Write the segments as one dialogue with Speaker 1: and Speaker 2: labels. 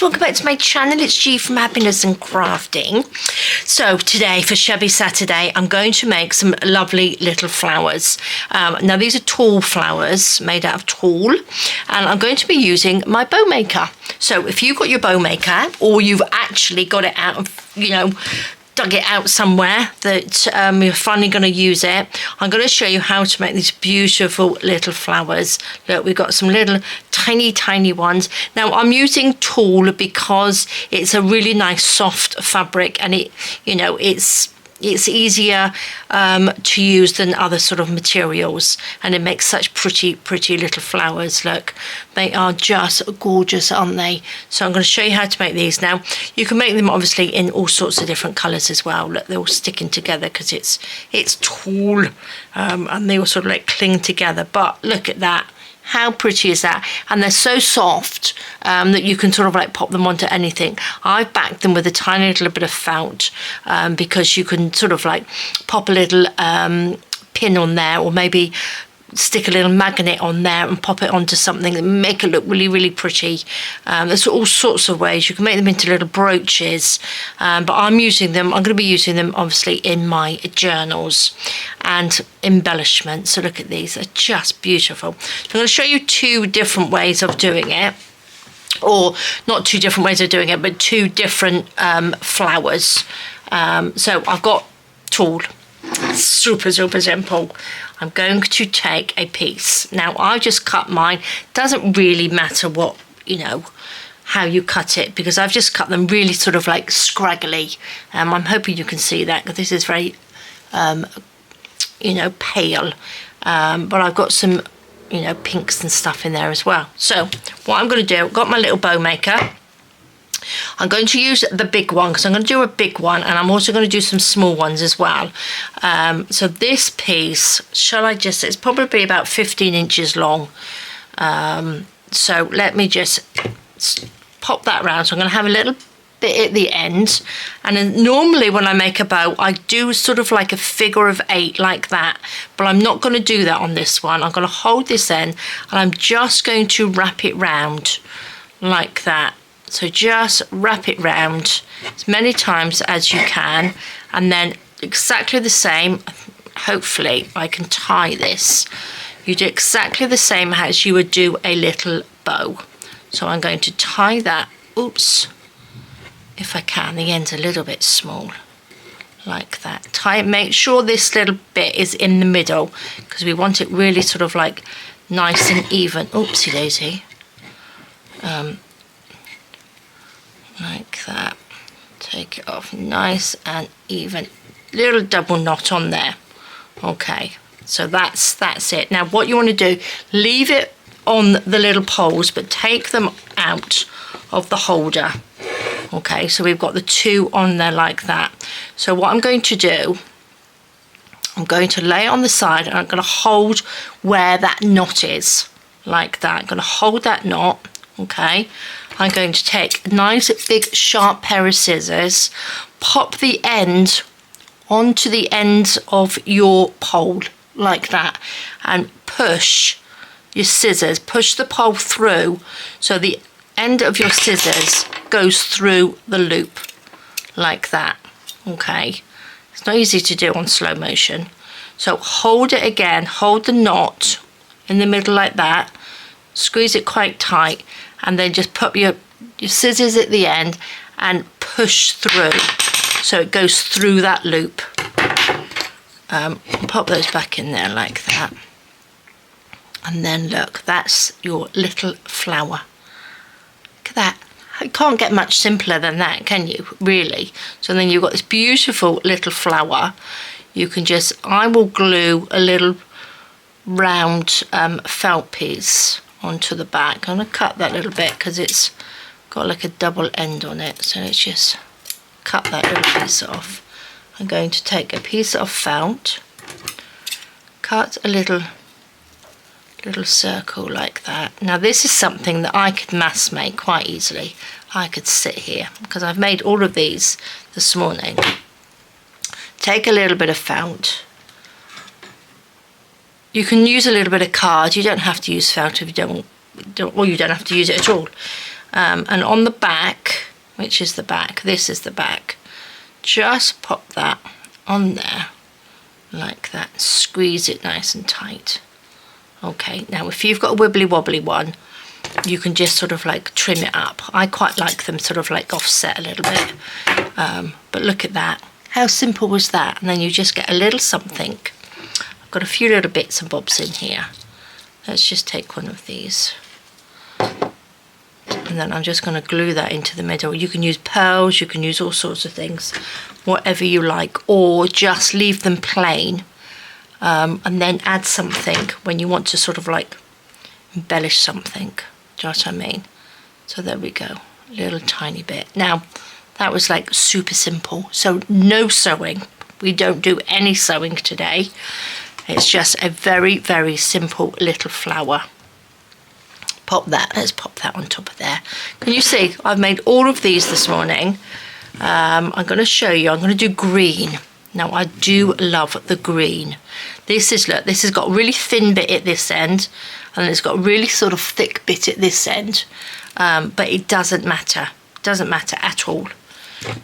Speaker 1: guys, welcome back to my channel. It's G from Happiness and Crafting. So today for Shabby Saturday I'm going to make some lovely little flowers. Now these are tulle flowers made out of tulle, and I'm going to be using my bow maker. So if you've got your bow maker or you've actually got it out of, dug it out somewhere that you're finally going to use it, I'm going to show you how to make these beautiful little flowers. Look, we've got some little tiny ones. Now I'm using tulle because it's a really nice soft fabric, and it's easier to use than other sort of materials, and it makes such pretty little flowers. Look, they are just gorgeous, aren't they? So I'm going to show you how to make these. Now you can make them obviously in all sorts of different colours as well. Look, they're all sticking together because it's tulle, and they all sort of like cling together. But look at that. How pretty is that? And they're so soft that you can sort of like pop them onto anything. I've backed them with a tiny little bit of felt because you can sort of like pop a little pin on there, or maybe stick a little magnet on there and pop it onto something and make it look really pretty. There's all sorts of ways. You can make them into little brooches, but I'm going to be using them obviously in my journals and embellishments. So look at these, they're just beautiful. So I'm going to show you two different ways of doing it, or not two different ways of doing it, but two different flowers. So I've got tulle, super simple. I'm going to take a piece. Now I just cut mine. Doesn't really matter what, how you cut it, because I've just cut them really sort of like scraggly. I'm hoping you can see that, because this is very pale, but I've got some pinks and stuff in there as well. So what I'm going to do, I've got my little bow maker. I'm going to use the big one because I'm going to do a big one, and I'm also going to do some small ones as well. So this piece, it's probably about 15 inches long. So let me just pop that around. So I'm going to have a little bit at the end, and then normally when I make a bow I do sort of like a figure of 8 like that, but I'm not going to do that on this one. I'm going to hold this end and I'm just going to wrap it round like that. So just wrap it round as many times as you can, and then exactly the same. Hopefully I can tie this. You do exactly the same as you would do a little bow. So I'm going to tie that, oops, if I can, the end's a little bit small, like that. Tie it, make sure this little bit is in the middle, because we want it really sort of like nice and even. Oopsie daisy. Like that. Take it off nice and even. Little double knot on there. Okay, so that's it. Now what you want to do, leave it on the little poles, but take them out of the holder. Okay, so we've got the two on there like that. So what I'm going to do, I'm going to lay it on the side, and I'm going to hold where that knot is, like that. I'm going to hold that knot. Okay, I'm going to take a nice big sharp pair of scissors, pop the end onto the end of your pole like that, and push your scissors, push the pole through so the end of your scissors goes through the loop like that. Okay, it's not easy to do on slow motion. So hold it again, hold the knot in the middle like that, squeeze it quite tight, and then just put your scissors at the end and push through so it goes through that loop. Pop those back in there like that, and then look, that's your little flower. Look at that. You can't get much simpler than that, can you, really? So then you've got this beautiful little flower. You can just, I will glue a little round felt piece onto the back. I'm going to cut that little bit because it's got like a double end on it, so let's just cut that little piece off. I'm going to take a piece of felt, cut a little circle like that. Now this is something that I could mass make quite easily. I could sit here because I've made all of these this morning. Take a little bit of felt. You can use a little bit of card. You don't have to use felt if you don't, or you don't have to use it at all. and on the back, which is the back, this is the back, just pop that on there like that, squeeze it nice and tight. Okay, now if you've got a wibbly wobbly one, you can just sort of like trim it up. I quite like them sort of like offset a little bit, but look at that, how simple was that? And then you just get a little something. I've got a few little bits and bobs in here. Let's just take one of these, and then I'm just going to glue that into the middle. You can use pearls, you can use all sorts of things, whatever you like, or just leave them plain, and then add something when you want to sort of like embellish something. Do you know what I mean? So there we go, a little tiny bit. Now that was like super simple, so no sewing. We don't do any sewing today. It's just a very, very simple little flower. Pop that, let's pop that on top of there. Can you see I've made all of these this morning? I'm going to show you. I'm going to do green. Now I do love the green. This is, look, this has got a really thin bit at this end, and it's got a really sort of thick bit at this end, but it doesn't matter. It doesn't matter at all.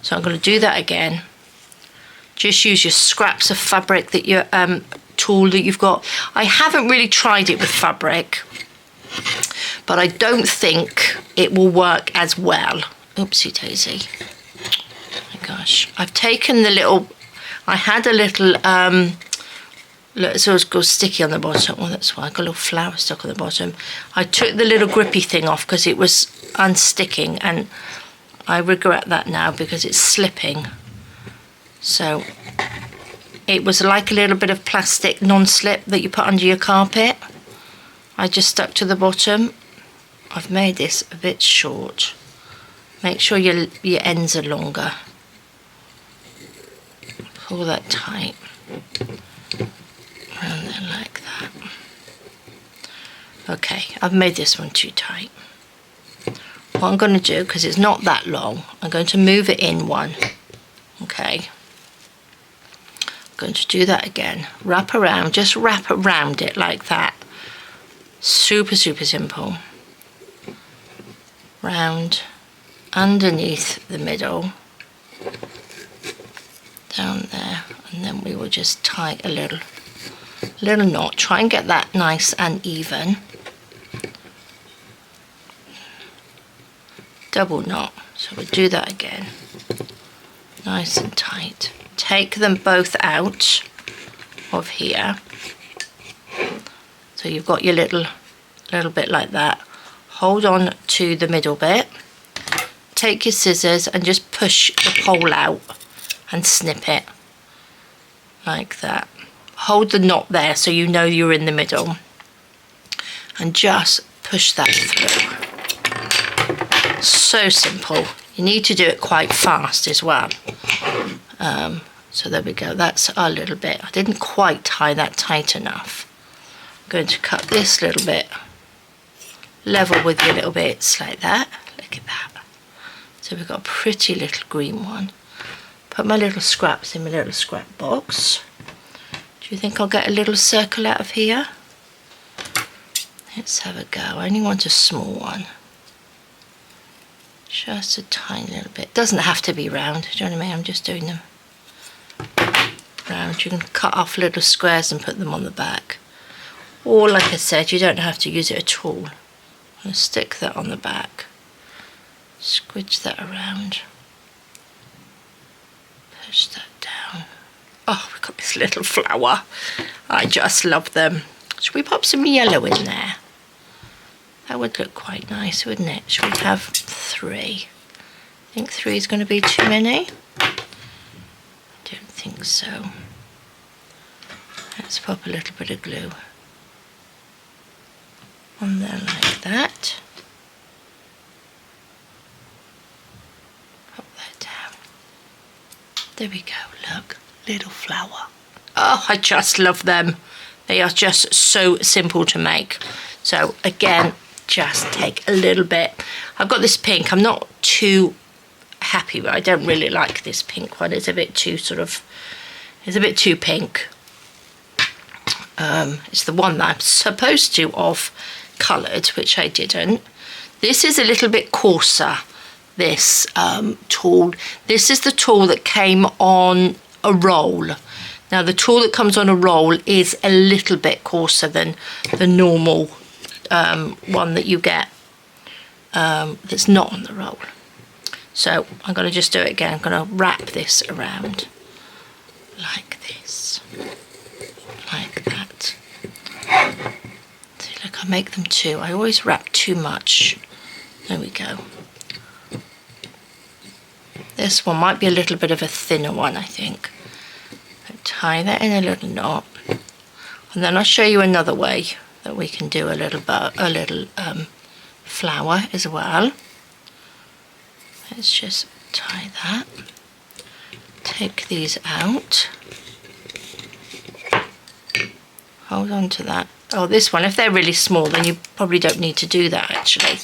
Speaker 1: So I'm going to do that again. Just use your scraps of fabric that your tool that you've got. I haven't really tried it with fabric, but I don't think it will work as well. Oopsie daisy. Oh my gosh. I've taken the little, I had a little, look, so it's got sticky on the bottom. Oh, that's why I got a little flower stuck on the bottom. I took the little grippy thing off because it was unsticking, and I regret that now because it's slipping. So it was like a little bit of plastic non-slip that you put under your carpet. I just stuck to the bottom. I've made this a bit short. Make sure your ends are longer. Pull that tight. And then like that. Okay, I've made this one too tight. What I'm going to do, because it's not that long, I'm going to move it in one. Okay. I'm going to do that again. Wrap around, just wrap around it like that. Super, super simple. Round, underneath the middle, down there, and then we will just tie a little knot. Try and get that nice and even. Double knot. So we'll do that again. Nice and tight. Take them both out of here. So you've got your little bit like that. Hold on to the middle bit. Take your scissors and just push the pole out and snip it like that. Hold the knot there so you know you're in the middle, and just push that through. So simple. You need to do it quite fast as well. So there we go, that's our little bit. I didn't quite tie that tight enough. I'm going to cut this little bit level with your little bits like that. Look at that. So we've got a pretty little green one. Put my little scraps in my little scrap box. Do you think I'll get a little circle out of here? Let's have a go. I only want a small one. Just a tiny little bit. Doesn't have to be round, do you know what I mean? I'm just doing them round. You can cut off little squares and put them on the back. Or like I said, you don't have to use it at all. I'm going to stick that on the back. Squidge that around. Push that down. Oh, we've got this little flower. I just love them. Should we pop some yellow in there? That would look quite nice, wouldn't it? Should we have 3? I think 3 is going to be too many. I don't think so. Let's pop a little bit of glue on there like that. Pop that down. There we go, look, little flower. Oh, I just love them. They are just so simple to make. So again, just take a little bit. I've got this pink. I'm not too happy with. I don't really like this pink one. It's a bit too sort of, it's a bit too pink. It's the one that I'm supposed to have coloured, which I didn't. This is a little bit coarser, this tulle. This is the tulle that came on a roll. Now the tulle that comes on a roll is a little bit coarser than the normal one that you get that's not on the roll. So I'm going to just do it again. I'm going to wrap this around like this, like that. See, look, I make them two. I always wrap too much. There we go. This one might be a little bit of a thinner one, I think. Tie that in a little knot, and then I'll show you another way that we can do a little flower as well. Let's just tie that. Take these out. Hold on to that. Oh, this one, if they're really small, then you probably don't need to do that actually.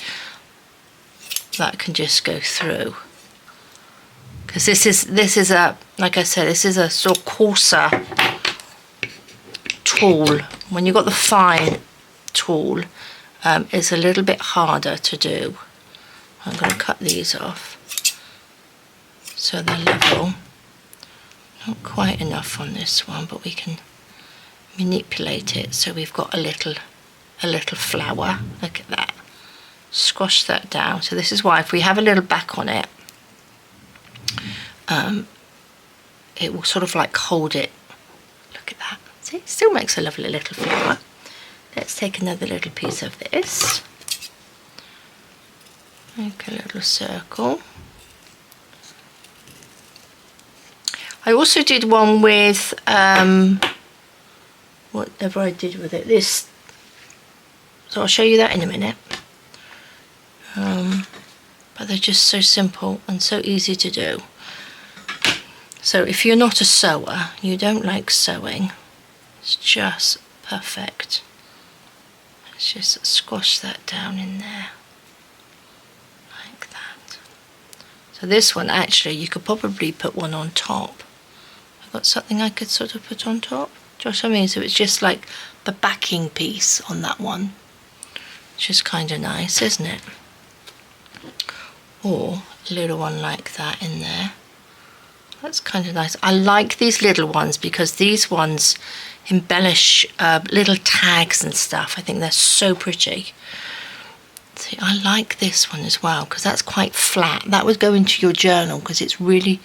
Speaker 1: That can just go through. Because this is a, like I said, this is a sort of coarser tulle. When you've got the fine tulle, it's a little bit harder to do. I'm going to cut these off so they're level. Not quite enough on this one, but we can manipulate it so we've got a little flower. Look at that. Squash that down. So this is why if we have a little back on it, it will sort of like hold it. Look at that. See, it still makes a lovely little flower. Let's take another little piece of this. Make a little circle. I also did one with whatever I did with it. This. So I'll show you that in a minute. But they're just so simple and so easy to do. So if you're not a sewer, you don't like sewing, it's just perfect. Let's just squash that down in there, like that. So this one, actually, you could probably put one on top. I've got something I could sort of put on top. Do you know what I mean? So it's just like the backing piece on that one. Which is kind of nice, isn't it? Or a little one like that in there. That's kind of nice. I like these little ones because these ones embellish little tags and stuff. I think they're so pretty. See, I like this one as well because that's quite flat. That would go into your journal because it's really,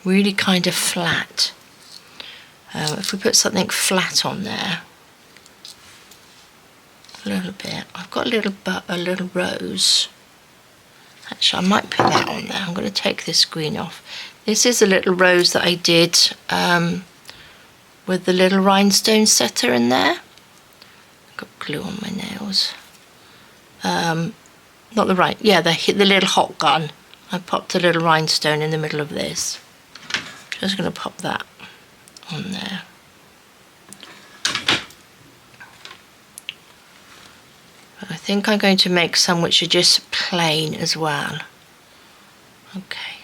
Speaker 1: really kind of flat. If we put something flat on there, a little bit. I've got a little rose. Actually, I might put that on there. I'm going to take this green off. This is a little rose that I did with the little rhinestone setter in there. I've got glue on my nails. Not the right, yeah, the little hot gun. I popped a little rhinestone in the middle of this. Just going to pop that on there. I think I'm going to make some which are just plain as well. Okay,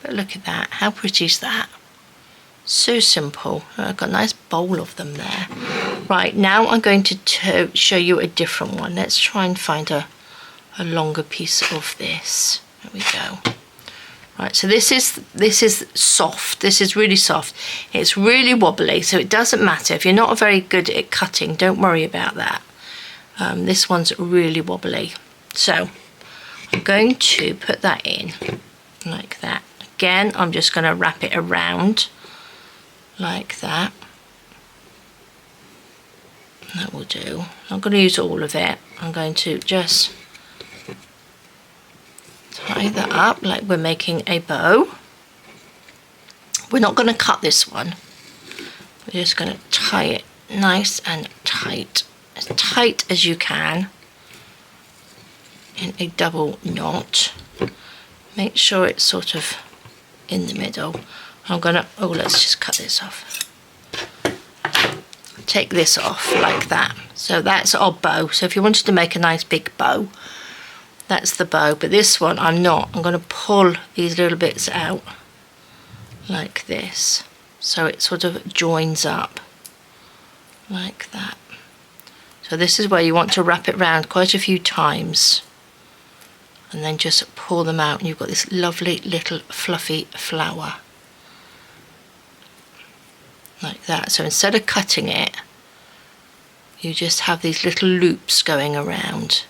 Speaker 1: but look at that. How pretty is that? So simple. I've got a nice bowl of them there. Right, now I'm going to show you a different one. Let's try and find a longer piece of this. There we go. Right, so this is soft. This is really soft. It's really wobbly, so it doesn't matter. If you're not very good at cutting, don't worry about that. This one's really wobbly. So I'm going to put that in like that. Again, I'm just going to wrap it around like that. That will do. I'm going to use all of it. I'm going to just tie that up like we're making a bow. We're not going to cut this one. We're just going to tie it nice and tight. As tight as you can in a double knot. Make sure it's sort of in the middle. I'm gonna, oh, let's just cut this off. Take this off like that. So that's our bow. So if you wanted to make a nice big bow, that's the bow. But this one I'm not. I'm gonna pull these little bits out like this. So it sort of joins up like that. So this is where you want to wrap it round quite a few times, and then just pull them out, and you've got this lovely little fluffy flower like that. So instead of cutting it, you just have these little loops going around.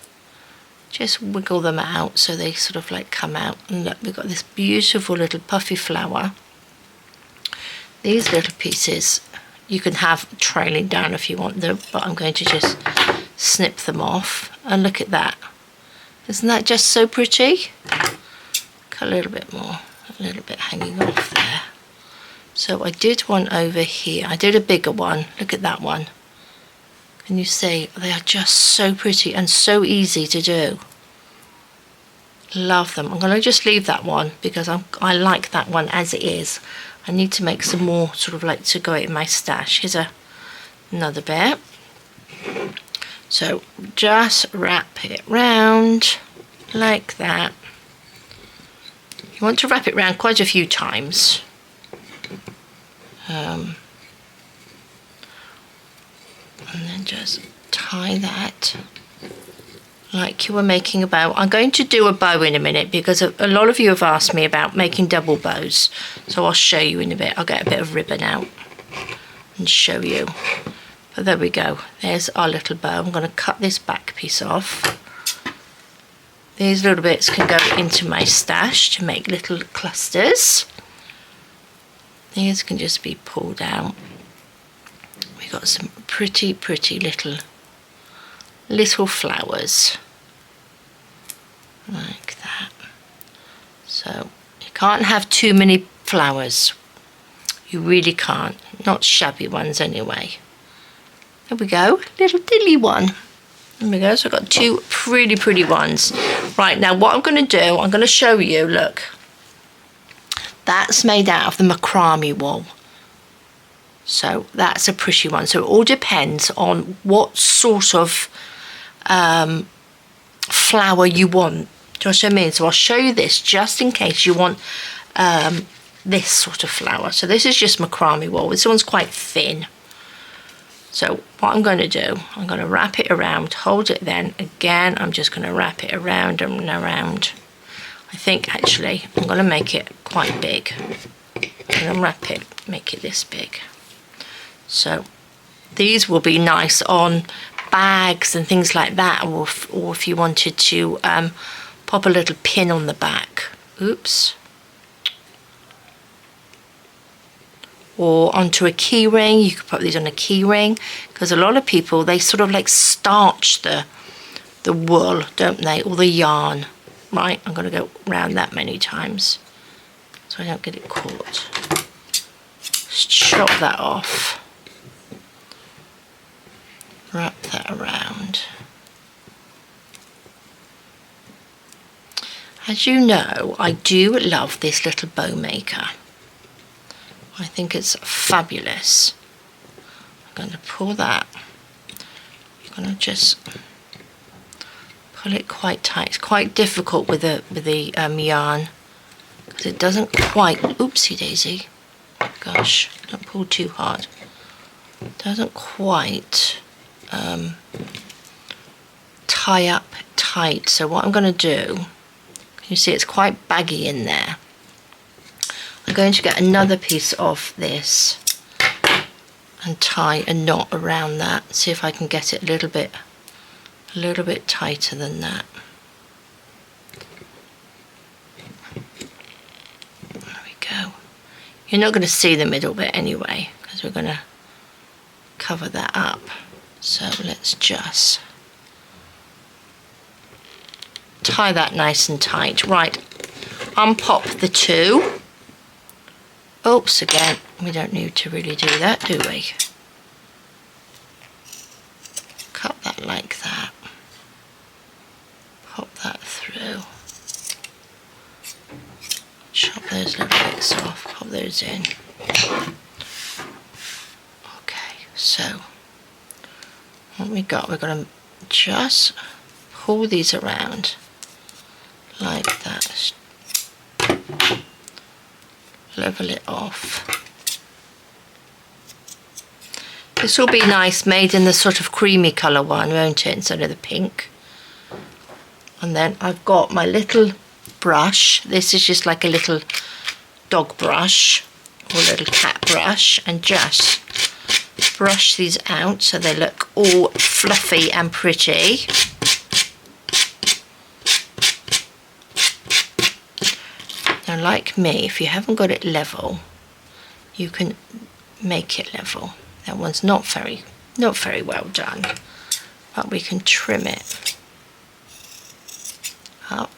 Speaker 1: Just wiggle them out so they sort of like come out, and look, we've got this beautiful little puffy flower. These little pieces you can have trailing down if you want them, but I'm going to just snip them off, and look at that. Isn't that just so pretty? Look, a little bit more, a little bit hanging off there. So I did one over here. I did a bigger one. Look at that one. Can you see? They are just so pretty and so easy to do. Love them. I'm going to just leave that one because I like that one as it is. I need to make some more sort of like to go in my stash. Here's another bit. So just wrap it round like that. You want to wrap it round quite a few times. And then just tie that like you were making a bow. I'm going to do a bow in a minute because a lot of you have asked me about making double bows. So I'll show you in a bit. I'll get a bit of ribbon out and show you. But there we go. There's our little bow. I'm going to cut this back piece off. These little bits can go into my stash to make little clusters. These can just be pulled out. We've got some pretty, pretty little flowers like that. So you can't have too many flowers. You really can't. Not shabby ones anyway. There we go, little dilly one. There we go, so I've got two pretty, pretty ones. Right, now what I'm going to do, I'm going to show you, look. That's made out of the macrame wool. So that's a pretty one. So it all depends on what sort of flower you want. Do you know what I mean? So I'll show you this just in case you want this sort of flower. So this is just macrame wool. This one's quite thin. So what I'm going to do, I'm going to wrap it around, hold it then. Again, I'm just going to wrap it around and around. I think actually I'm going to make it quite big. I'm going to wrap it, make it this big. So these will be nice on bags and things like that, or if you wanted to pop a little pin on the back. Oops. Or onto a key ring. You could put these on a key ring, because a lot of people, they sort of like starch the wool, don't they, or the yarn. Right, I'm going to go round that many times so I don't get it caught. Just chop that off. Wrap that around. As you know, I do love this little bow maker. I think it's fabulous. I'm going to pull that. You're going to just pull it quite tight. It's quite difficult with the yarn because it doesn't quite. Oopsie daisy. Gosh, don't pull too hard. It doesn't quite tie up tight. So what I'm going to do, can you see it's quite baggy in there? I'm going to get another piece of this and tie a knot around that. See if I can get it a little bit tighter than that. There we go. You're not going to see the middle bit anyway because we're going to cover that up. So let's just tie that nice and tight. Right, unpop the two. Oops, again, we don't need to really do that, do we? Cut that like that. Pop that through. Chop those little bits off, pop those in. Okay, so what we got, we're going to just pull these around like that. Level it off. This will be nice made in the sort of creamy colour one, won't it, instead of the pink. And then I've got my little brush. This is just like a little dog brush or a little cat brush, and just brush these out so they look all fluffy and pretty. Now, like me, if you haven't got it level, you can make it level. That one's not very well done, but we can trim it up.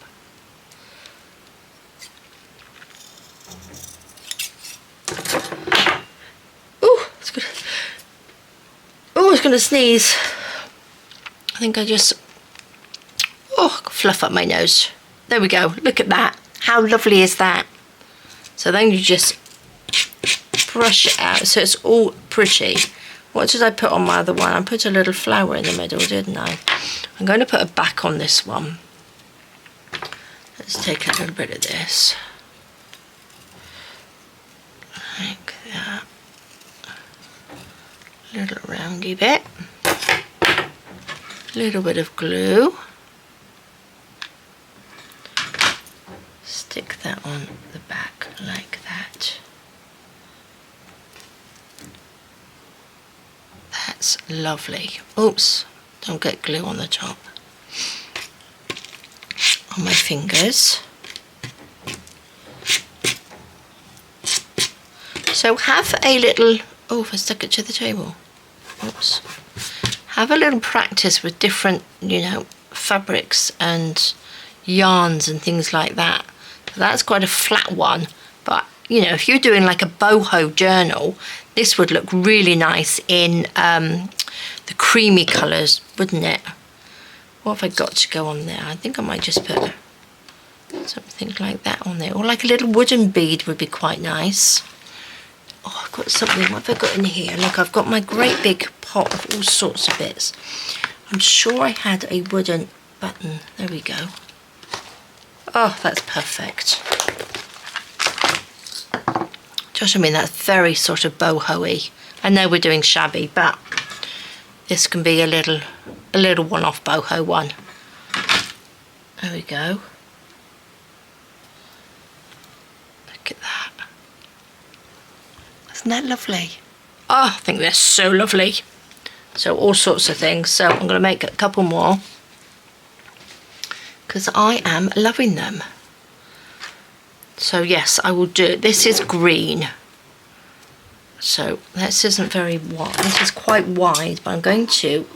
Speaker 1: I was gonna sneeze. I think I just fluff up my nose. There we go. Look at that. How lovely is that? So then you just brush it out so it's all pretty. What did I put on my other one? I put a little flower in the middle, didn't I? I'm going to put a back on this one. Let's take a little bit of this. Like that. Little roundy bit. Little bit of glue. Stick that on the back like that. That's lovely. Oops, don't get glue on the top. On my fingers. So have a little, oh, if I stuck it to the table. Oops. Have a little practice with different, fabrics and yarns and things like that. That's quite a flat one, but if you're doing like a boho journal, this would look really nice in the creamy colours, wouldn't it? What have I got to go on there? I think I might just put something like that on there, or like a little wooden bead would be quite nice. Oh, I've got something. What have I got in here? Look, I've got my great big pot of all sorts of bits. I'm sure I had a wooden button. There we go. Oh, that's perfect. Josh, I mean, that's very sort of boho-y. I know we're doing shabby, but this can be a little one-off boho one. There we go. Look at that. Isn't that lovely? Oh, I think they're so lovely. So all sorts of things. So I'm going to make a couple more, because I am loving them. So yes, I will do it. This is green. So this isn't very wide. This is quite wide, but I'm going to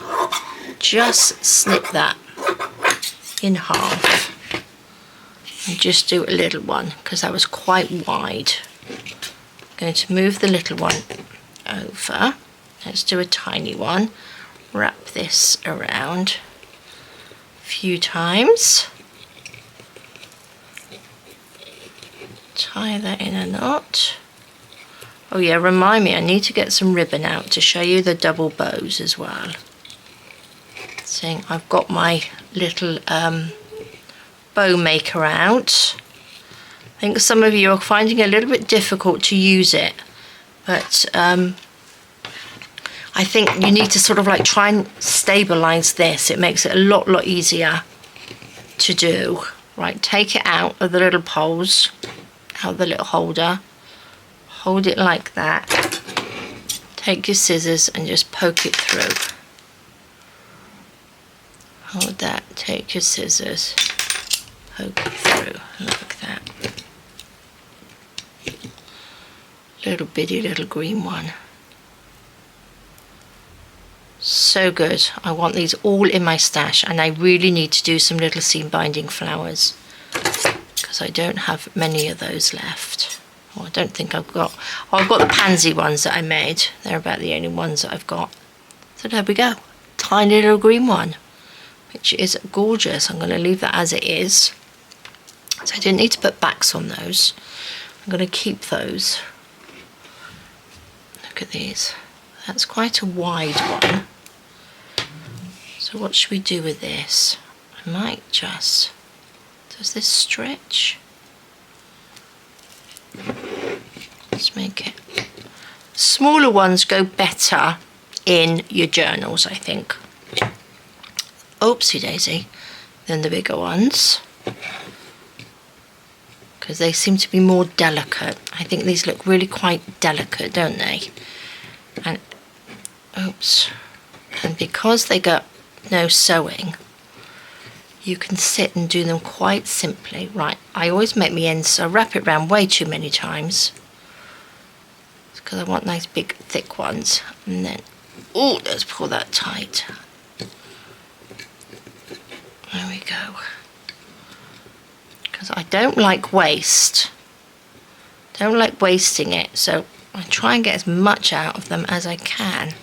Speaker 1: just snip that in half and just do a little one, because that was quite wide. I'm going to move the little one over. Let's do a tiny one. Wrap this around a few times. Tie that in a knot. Oh yeah, remind me, I need to get some ribbon out to show you the double bows as well. Seeing I've got my little bow maker out. I think some of you are finding it a little bit difficult to use it, but I think you need to sort of like try and stabilize this. It makes it a lot easier to do. Right, take it out of the little poles, out of the little holder. Hold it like that. Take your scissors and just poke it through. Hold that, take your scissors, poke it through like that. Little bitty little green one. So good. I want these all in my stash, and I really need to do some little seam binding flowers, because I don't have many of those left. Well, I don't think I've got. Oh, I've got the pansy ones that I made. They're about the only ones that I've got. So there we go. Tiny little green one, which is gorgeous. I'm going to leave that as it is. So I didn't need to put backs on those. I'm going to keep those. Look at these. That's quite a wide one. So what should we do with this? I might just... Does this stretch? Let's make it. Smaller ones go better in your journals, I think. Oopsie daisy. than the bigger ones, because they seem to be more delicate. I think these look really quite delicate, don't they? And oops, and because they got no sewing, you can sit and do them quite simply. Right, I always make my ends, so I wrap it around way too many times because I want nice big thick ones. And then, oh, let's pull that tight. There we go. Because I don't like waste. Don't like wasting it, so I try and get as much out of them as I can.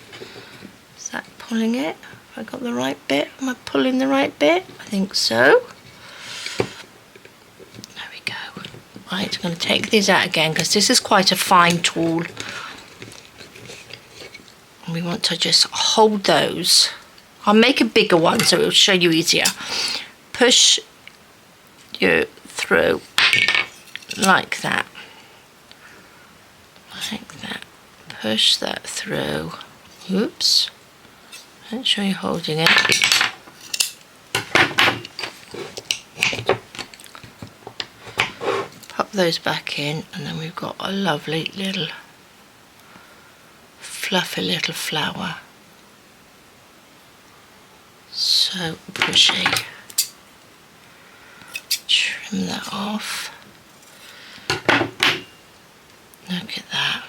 Speaker 1: Is that pulling it? Have I got the right bit? Am I pulling the right bit? I think so. There we go. Right, I'm going to take these out again because this is quite a fine tool. And we want to just hold those. I'll make a bigger one so it will show you easier. Push you through like that. Like that. Push that through. Oops. Make sure you're holding it. Pop those back in, and then we've got a lovely little fluffy little flower. So pretty. Trim that off. Look at that.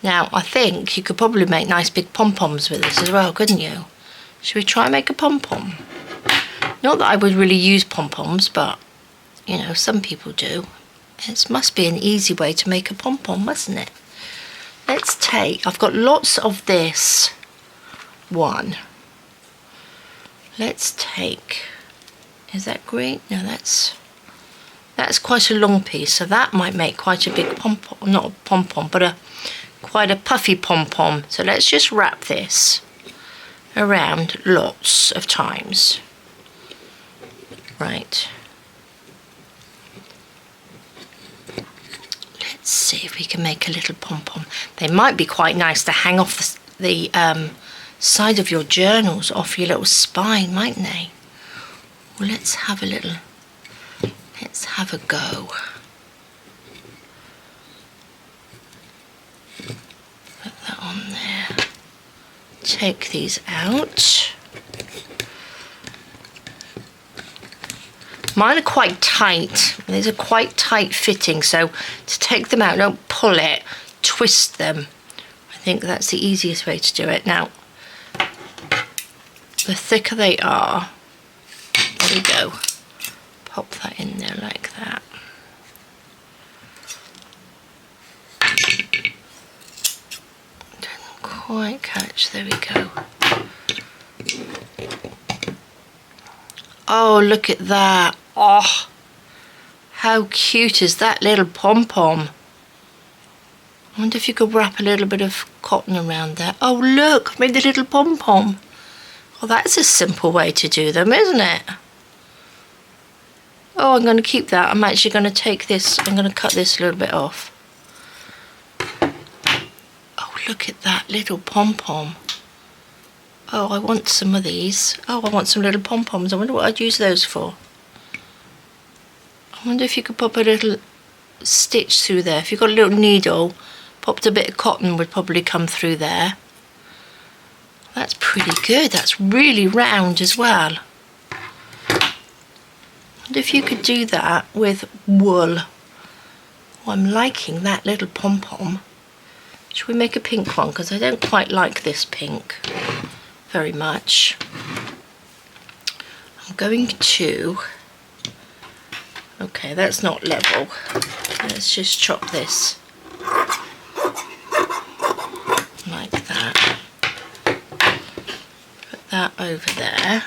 Speaker 1: Now, I think you could probably make nice big pom-poms with this as well, couldn't you? Should we try and make a pom-pom? Not that I would really use pom-poms, but, you know, some people do. It must be an easy way to make a pom-pom, mustn't it? Let's take, I've got lots of this one. Let's take, is that green? No, that's quite a long piece, so that might make quite a big pom-pom, not a pom-pom, but quite a puffy pom-pom. So let's just wrap this around lots of times. Right. Let's see if we can make a little pom-pom. They might be quite nice to hang off the side of your journals, off your little spine, mightn't they? Well, let's have a go. Put that on there. Take these out. Mine are quite tight. These are quite tight fitting, so to take them out, don't pull it, twist them. I think that's the easiest way to do it. Now, the thicker they are, there we go. Pop that in there like that. Didn't quite catch, there we go. Oh, look at that. Oh, how cute is that little pom-pom? I wonder if you could wrap a little bit of cotton around there. Oh, look, I made the little pom-pom. Well, that's a simple way to do them, isn't it? Oh, I'm going to keep that. I'm actually going to take this, I'm going to cut this a little bit off. Oh, look at that little pom-pom. Oh, I want some of these. Oh, I want some little pom-poms. I wonder what I'd use those for. I wonder if you could pop a little stitch through there. If you've got a little needle, popped a bit of cotton would probably come through there. That's pretty good. That's really round as well. And if you could do that with wool. Oh, I'm liking that little pom-pom. Should we make a pink one? Because I don't quite like this pink very much. I'm going to, okay, that's not level. Let's just chop this like that. Put that over there.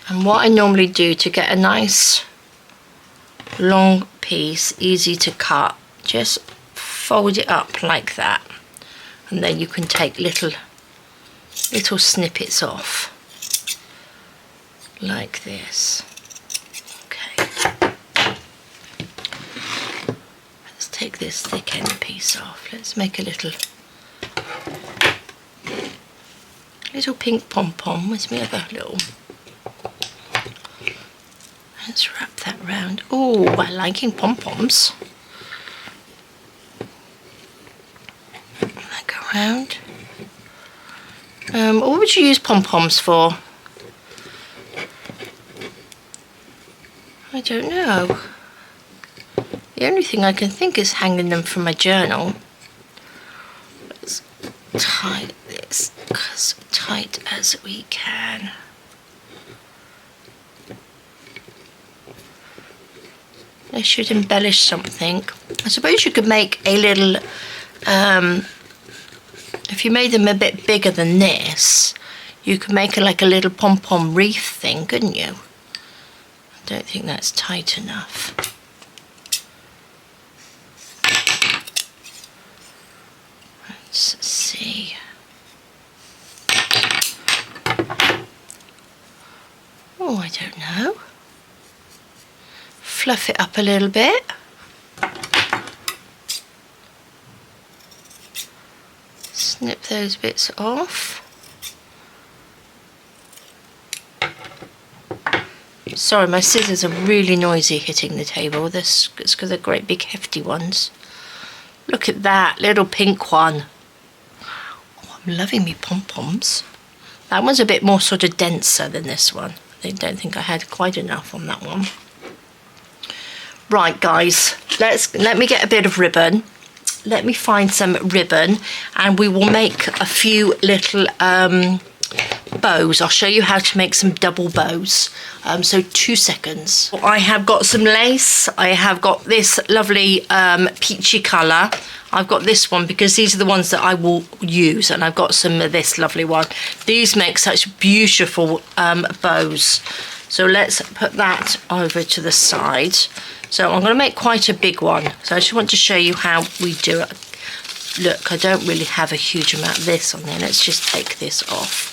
Speaker 1: And what I normally do to get a nice long piece, easy to cut, just fold it up like that. And then you can take little snippets off like this. Okay, let's take this thick end piece off. Let's make a little little pink pom-pom with my other little. Let's wrap that round. Oh, I liking pom-poms. That go round. What would you use pom-poms for? I don't know. The only thing I can think is hanging them from my journal. Let's tie this as tight as we can. They should embellish something. I suppose you could make a little, if you made them a bit bigger than this, you could make it like a little pom-pom wreath thing, couldn't you? I don't think that's tight enough. Let's see. Oh, I don't know. Fluff it up a little bit. Snip those bits off. Sorry, my scissors are really noisy hitting the table. It's because they're great big hefty ones. Look at that little pink one. Oh, I'm loving me pom-poms. That one's a bit more sort of denser than this one. I don't think I had quite enough on that one. Right, guys, let me get a bit of ribbon. Let me find some ribbon, and we will make a few little bows. I'll show you how to make some double bows. So 2 seconds. I have got some lace. I have got this lovely peachy colour. I've got this one because these are the ones that I will use, and I've got some of this lovely one. These make such beautiful bows. So let's put that over to the side. So I'm going to make quite a big one. So I just want to show you how we do it. Look, I don't really have a huge amount of this on there. Let's just take this off.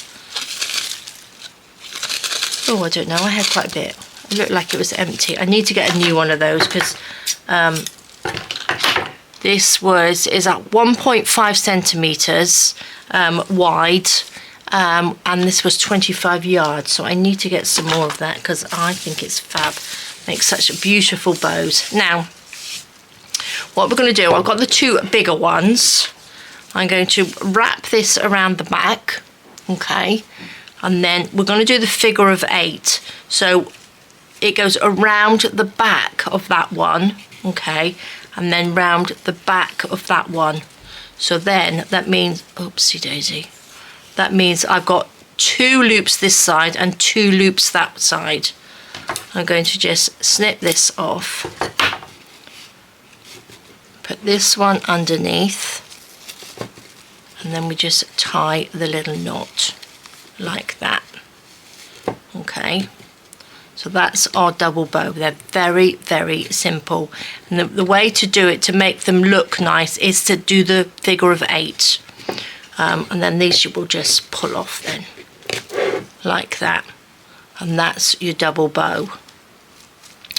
Speaker 1: Oh, I don't know. I had quite a bit. It looked like it was empty. I need to get a new one of those because this is at 1.5 centimetres wide. And this was 25 yards, so I need to get some more of that because I think it's fab. Makes such beautiful bows. Now, what we're going to do, I've got the 2 bigger ones. I'm going to wrap this around the back, okay, and then we're going to do the figure of 8. So it goes around the back of that one, okay, and then round the back of that one. So then that means, oopsie daisy. That means I've got 2 loops this side and 2 loops that side. I'm going to just snip this off. Put this one underneath. And then we just tie the little knot like that. Okay. So that's our double bow. They're very, very simple. And the way to do it, to make them look nice, is to do the figure of 8. And then these you will just pull off then, like that. And that's your double bow.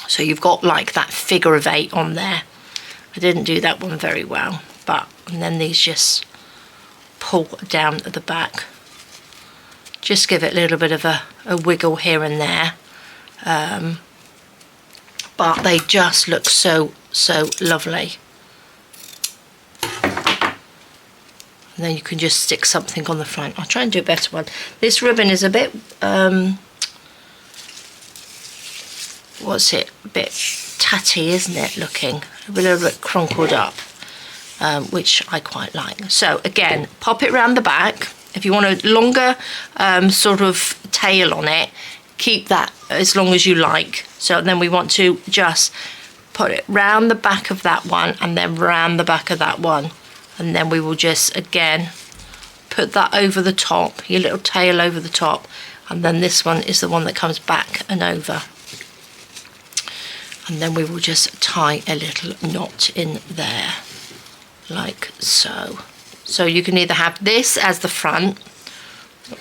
Speaker 1: So you've got like that figure of 8 on there. I didn't do that one very well, and then these just pull down at the back. Just give it a little bit of a wiggle here and there. But they just look so, so lovely. And then you can just stick something on the front. I'll try and do a better one. This ribbon is a bit, what's it? A bit tatty, isn't it, looking? A little bit crumpled up, which I quite like. So again, pop it round the back. If you want a longer sort of tail on it, keep that as long as you like. So then we want to just put it round the back of that one and then round the back of that one. And then we will just, again, put that over the top, your little tail over the top. And then this one is the one that comes back and over. And then we will just tie a little knot in there, like so. So you can either have this as the front,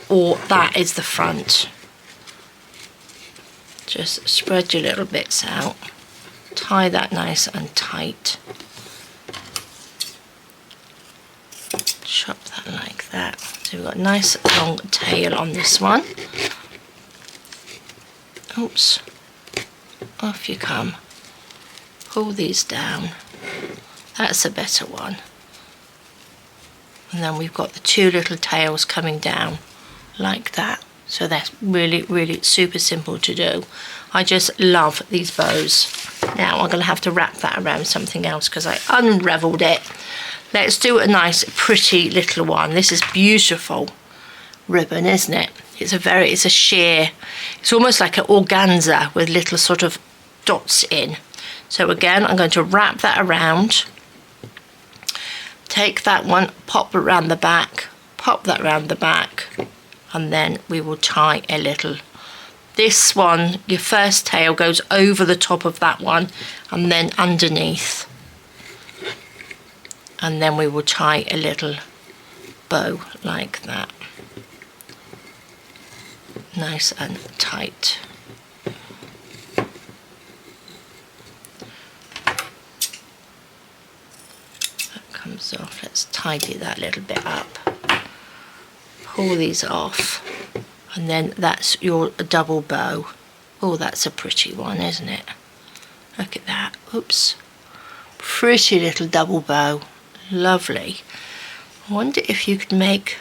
Speaker 1: or that is the front. Just spread your little bits out. Tie that nice and tight. chop that like that. So we've got a nice long tail on this one. Oops, off you come. Pull these down. That's a better one. And then we've got the two little tails coming down like that. So that's really, really super simple to do. I just love these bows. Now I'm going to have to wrap that around something else because I unraveled it. Let's do a nice pretty little one. This is beautiful ribbon, isn't it? It's a sheer, it's almost like an organza with little sort of dots in. So again, I'm going to wrap that around. Take that one, pop it around the back, pop that around the back, and then we will tie a little. This one, your first tail goes over the top of that one and then underneath. And then we will tie a little bow like that. Nice and tight. That comes off. Let's tidy that little bit up. Pull these off. And then that's your double bow. Oh, that's a pretty one, isn't it? Look at that. Oops. Pretty little double bow. Lovely. I wonder if you could make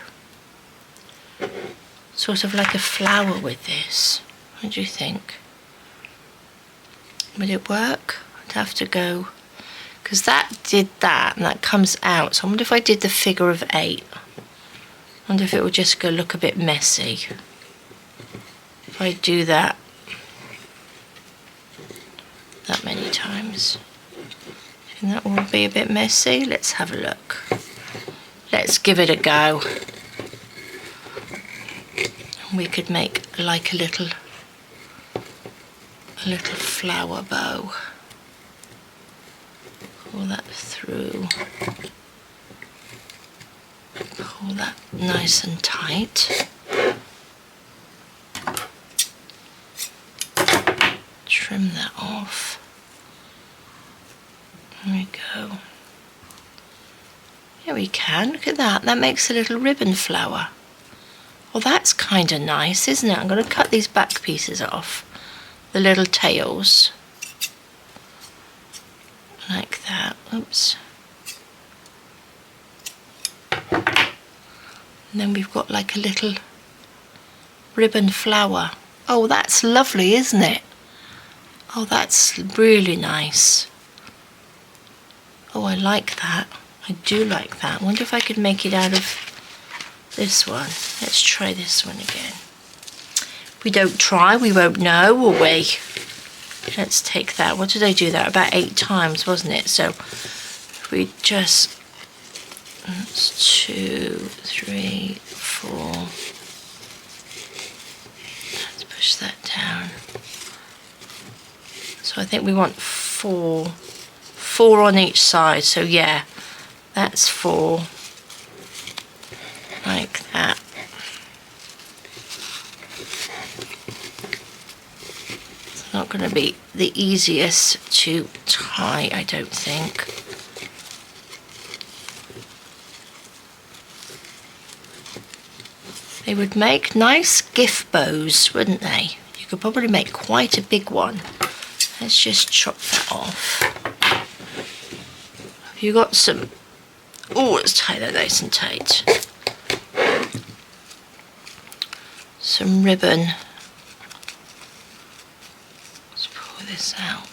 Speaker 1: sort of like a flower with this. What do you think? Would it work? I'd have to go, because that did that and that comes out. So I wonder if I did the figure of 8. I wonder if it would just go look a bit messy. If I do that many times. And that will be a bit messy. Let's have a look. Let's give it a go. We could make like a little flower bow. Pull that through. Pull that nice and tight. Trim that off. There we go. Here we can, look at that. That makes a little ribbon flower. Well, that's kind of nice, isn't it? I'm going to cut these back pieces off. The little tails. Like that. Oops. And then we've got like a little ribbon flower. Oh, that's lovely, isn't it? Oh, that's really nice. Oh, I like that. I do like that. I wonder if I could make it out of this one. Let's try this one again. If we don't try, we won't know, will we? Let's take that. What did I do that? About 8 times, wasn't it? So if we just... That's 2, 3, 4. Let's push that down. So I think we want 4 on each side. So yeah, that's 4. Like that. It's not going to be the easiest to tie, I don't think. They would make nice gift bows, wouldn't they? You could probably make quite a big one. Let's just chop that off. Have you got some... Oh, let's tie that nice and tight. Some ribbon. Let's pull this out.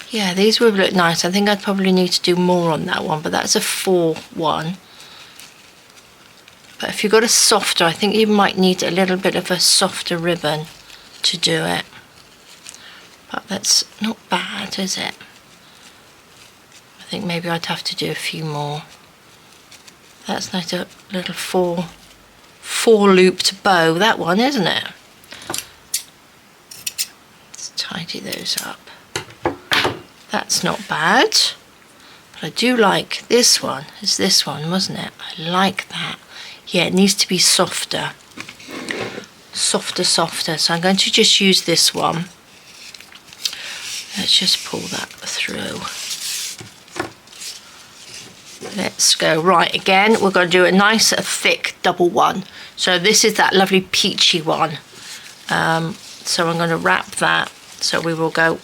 Speaker 1: Yeah, these would look nice. I think I'd probably need to do more on that one, but that's a 4 one. But if you've got a softer, I think you might need a little bit of a softer ribbon to do it. But that's not bad, is it? I think maybe I'd have to do a few more. That's like a little four looped bow, that one, isn't it? Let's tidy those up. That's not bad. But I do like this one. It's this one, wasn't it? I like that. Yeah, it needs to be softer. Softer. So I'm going to just use this one. Let's just pull that through. Let's go. Right, again, we're going to do a nice thick double one. So this is that lovely peachy one. So I'm going to wrap that. So we will go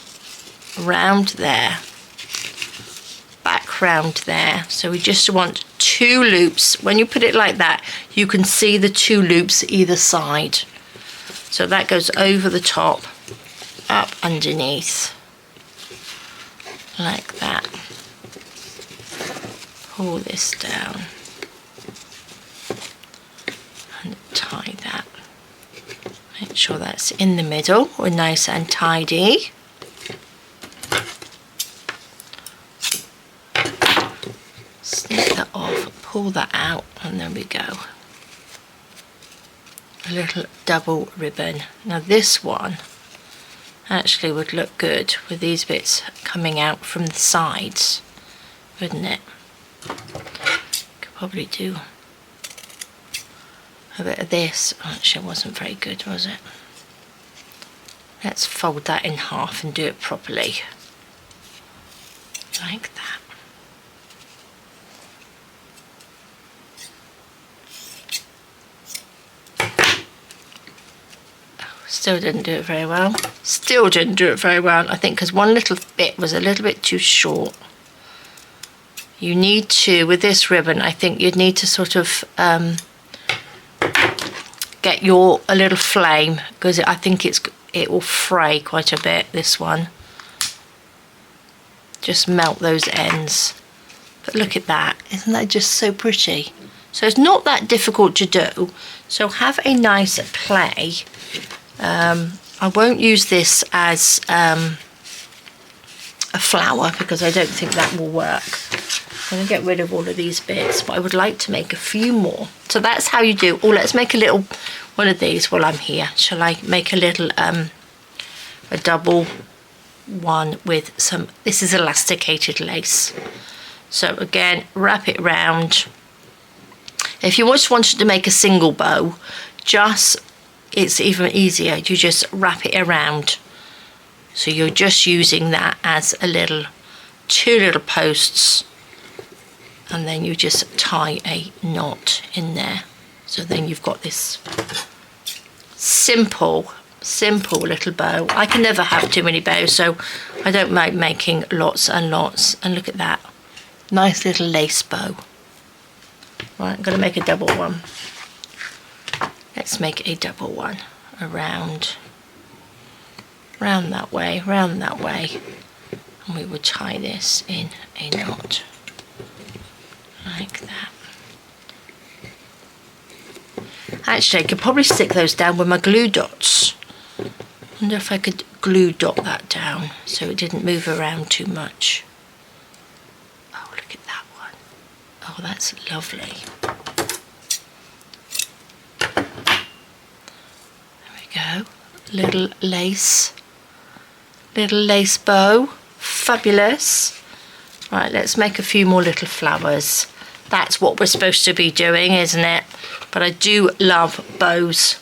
Speaker 1: round there, back round there. So we just want 2 loops. When you put it like that, you can see the 2 loops either side. So that goes over the top, up underneath, like that. Pull this down and tie that. Make sure that's in the middle, or nice and tidy. Snip that off, pull that out, and there we go. A little double ribbon. Now this one actually would look good with these bits coming out from the sides, wouldn't it? Could probably do a bit of this. Actually, it wasn't very good, was it? Let's fold that in half and do it properly, like that. Still didn't do it very well. Still didn't do it very well, I think, because one little bit was a little bit too short. You need to, with this ribbon, I think you'd need to sort of get a little flame, because I think it will fray quite a bit, this one. Just melt those ends. But look at that, isn't that just so pretty? So it's not that difficult to do, so have a nice play. I won't use this as a flower because I don't think that will work. I'm going to get rid of all of these bits, but I would like to make a few more. So that's how you do. Oh, let's make a little one of these while I'm here. Shall I make a little a double one with some, this is elasticated lace. So again, wrap it round. If you just wanted to make a single bow, it's even easier. You just wrap it around. So you're just using that as a little, 2 little posts, and then you just tie a knot in there. So then you've got this simple little bow. I can never have too many bows, so I don't mind making lots and lots. And look at that, nice little lace bow. Right, I'm going to make a double one. Let's make a double one around, round that way, and we will tie this in a knot like that. Actually, I could probably stick those down with my glue dots. I wonder if I could glue dot that down so it didn't move around too much. Oh, look at that one. Oh, that's lovely. Go, little lace bow, fabulous. Right, let's make a few more little flowers. That's what we're supposed to be doing, isn't it? But I do love bows.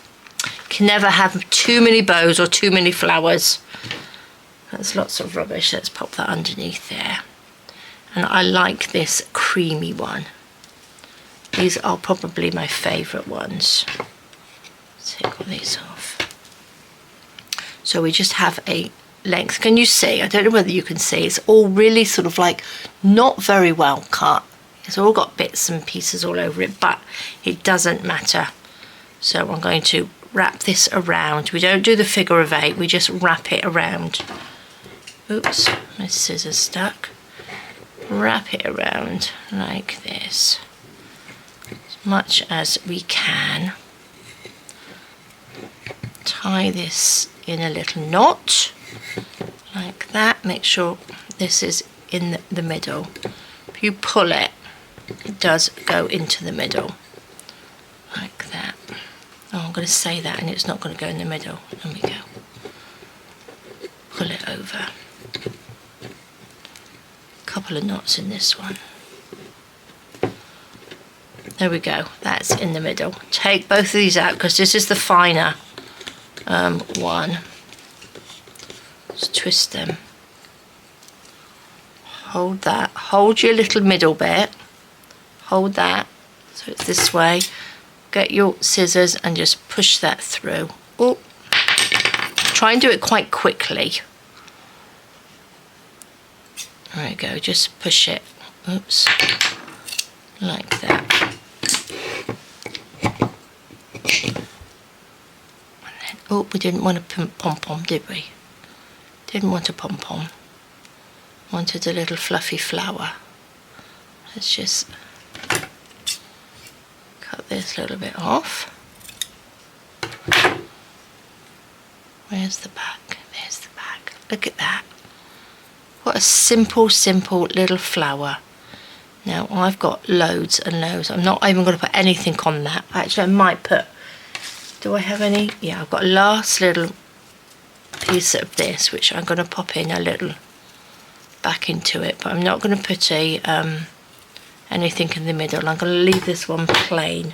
Speaker 1: Can never have too many bows or too many flowers. That's lots of rubbish. Let's pop that underneath there. And I like this creamy one. These are probably my favourite ones. Take all these off. So we just have a length. Can you see? I don't know whether you can see. It's all really sort of like not very well cut. It's all got bits and pieces all over it, but it doesn't matter. So I'm going to wrap this around. We don't do the figure of 8. We just wrap it around. Oops, my scissors stuck. Wrap it around like this. As much as we can. Tie this in a little knot like that. Make sure this is in the middle. If you pull it, it does go into the middle like that. Oh, I'm going to say that and it's not going to go in the middle. There we go. Pull it over. A couple of knots in this one. There we go. That's in the middle. Take both of these out because this is the finer one. Just twist them. Hold that. Hold your little middle bit hold that so it's this way. Get your scissors and just push that through. Oh, try and do it quite quickly. There we go, just push it. Oops, like that. And then, oh, we didn't want a pom-pom, did we? Didn't want a pom-pom. Wanted a little fluffy flower. Let's just cut this little bit off. Where's the back? There's the back. Look at that. What a simple little flower. Now I've got loads and loads. I'm not even going to put anything on that. Actually, I might put, do I have any? Yeah, I've got a last little piece of this, which I'm going to pop in a little back into it, but I'm not going to put a anything in the middle. I'm going to leave this one plain.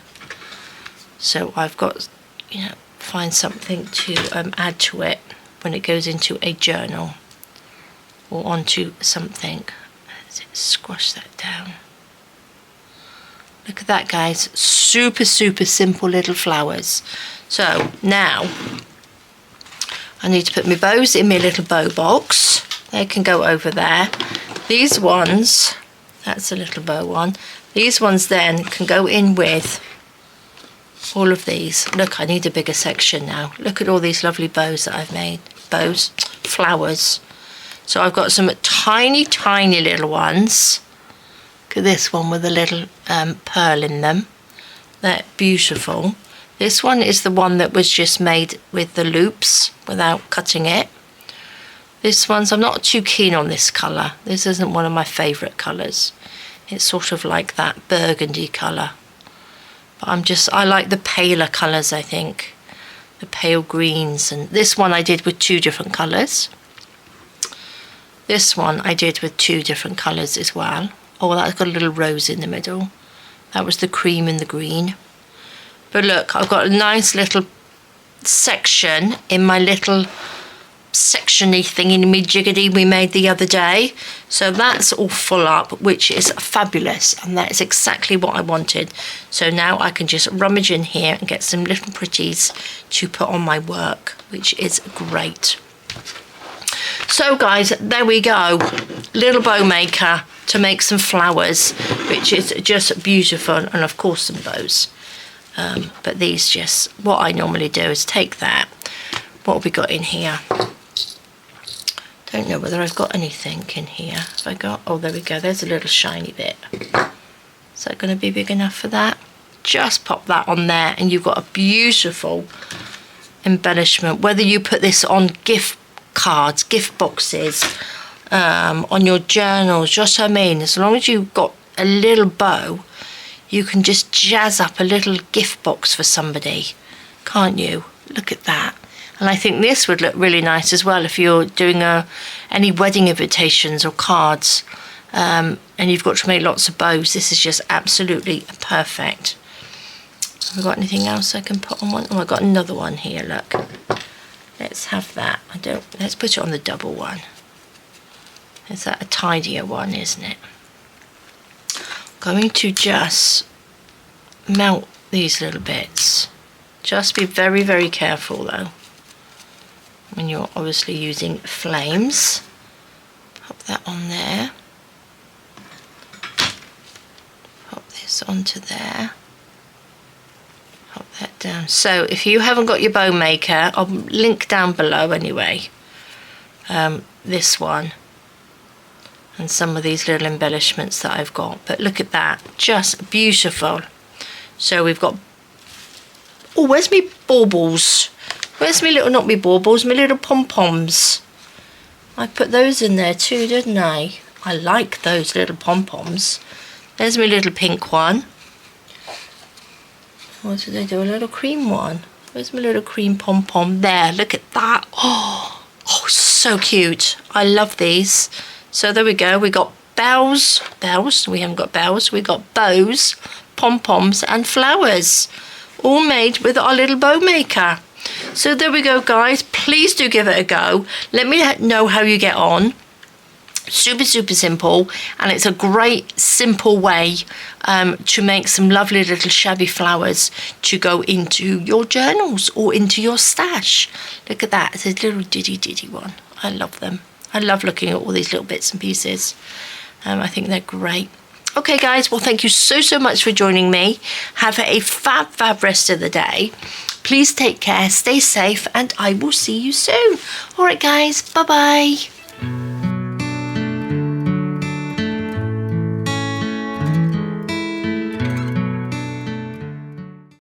Speaker 1: So I've got, you know, find something to add to it when it goes into a journal or onto something. Let's squash that down. Look at that, guys. Super simple little flowers. So now I need to put my bows in my little bow box. They can go over there. These ones, that's a little bow one. These ones then can go in with all of these. Look, I need a bigger section now. Look at all these lovely bows that I've made. Bows, flowers. So I've got some tiny little ones. Look at this one with a little pearl in them. They're beautiful. This one is the one that was just made with the loops without cutting it. This one's, I'm not too keen on this colour. This isn't one of my favourite colours. It's sort of like that burgundy colour. But I like the paler colours, I think. The pale greens. And this one I did with 2 different colours. This one I did with 2 different colours as well. Oh, that's got a little rose in the middle. That was the cream and the green. But look, I've got a nice little section in my little sectiony thingy-me-jiggity we made the other day. So that's all full up, which is fabulous, and that is exactly what I wanted. So now I can just rummage in here and get some little pretties to put on my work, which is great. So guys, there we go. Little bow maker to make some flowers, which is just beautiful, and of course some bows. But these just, what I normally do is take that. What have we got in here? Don't know whether I've got anything in here. Have I got, oh, there we go. There's a little shiny bit. Is that going to be big enough for that? Just pop that on there and you've got a beautiful embellishment. Whether you put this on gift cards, gift boxes, on your journals, just what I mean, as long as you've got a little bow, you can just jazz up a little gift box for somebody, can't you? Look at that. And I think this would look really nice as well if you're doing any wedding invitations or cards, and you've got to make lots of bows. This is just absolutely perfect. Have I got anything else I can put on one? Oh, I've got another one here, look. Let's have that. Let's put it on the double one. Is that a tidier one, isn't it? Going to just melt these little bits. Just be very careful though when you're obviously using flames. Pop that on there. Pop this onto there. Pop that down. So if you haven't got your bow maker, I'll link down below anyway. This one. And some of these little embellishments that I've got. But look at that, just beautiful. So we've got, oh, where's me baubles? Where's me little, not me baubles, my little pom-poms? I put those in there too, didn't I? I like those little pom-poms. There's my little pink one. What did I do, a little cream one? Where's my little cream pom-pom? There, look at that. Oh, so cute. I love these. So there we go, we got bells, we haven't got bells, we got bows, pom-poms and flowers, all made with our little bow maker. So there we go, guys. Please do give it a go. Let me know how you get on. Super simple, and it's a great simple way to make some lovely little shabby flowers to go into your journals or into your stash. Look at that, it's a little diddy one. I love them. I love looking at all these little bits and pieces. I think they're great. Okay guys, well thank you so much for joining me. Have a fab rest of the day. Please take care, stay safe, and I will see you soon. All right guys, bye bye.